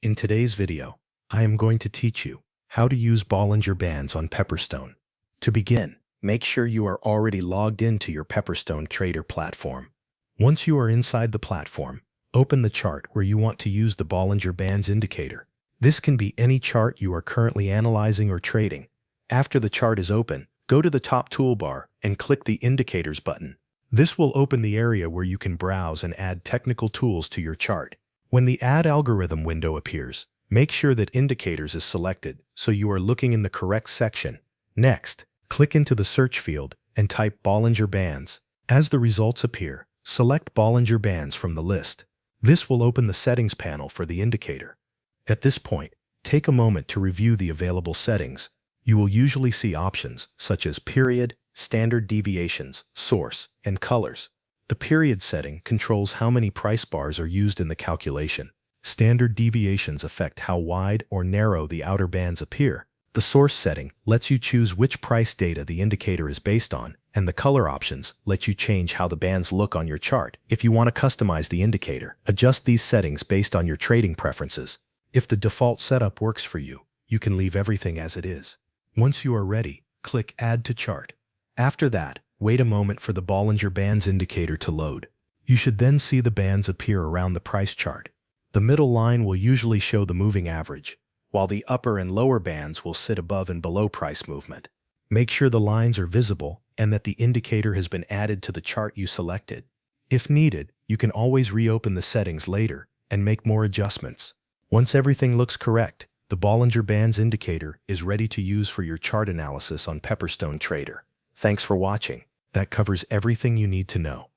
In today's video, I am going to teach you how to use Bollinger Bands on Pepperstone. To begin, make sure you are already logged into your Pepperstone Trader platform. Once you are inside the platform, open the chart where you want to use the Bollinger Bands indicator. This can be any chart you are currently analyzing or trading. After the chart is open, go to the top toolbar and click the Indicators button. This will open the area where you can browse and add technical tools to your chart. When the Add Algorithm window appears, make sure that Indicators is selected so you are looking in the correct section. Next, click into the search field and type Bollinger Bands. As the results appear, select Bollinger Bands from the list. This will open the settings panel for the indicator. At this point, take a moment to review the available settings. You will usually see options such as period, standard deviations, source, and colors. The period setting controls how many price bars are used in the calculation. Standard deviations affect how wide or narrow the outer bands appear. The source setting lets you choose which price data the indicator is based on, and the color options let you change how the bands look on your chart. If you want to customize the indicator, adjust these settings based on your trading preferences. If the default setup works for you, you can leave everything as it is. Once you are ready, click Add to Chart. After that, wait a moment for the Bollinger Bands indicator to load. You should then see the bands appear around the price chart. The middle line will usually show the moving average, while the upper and lower bands will sit above and below price movement. Make sure the lines are visible and that the indicator has been added to the chart you selected. If needed, you can always reopen the settings later and make more adjustments. Once everything looks correct, the Bollinger Bands indicator is ready to use for your chart analysis on Pepperstone Trader. Thanks for watching. That covers everything you need to know.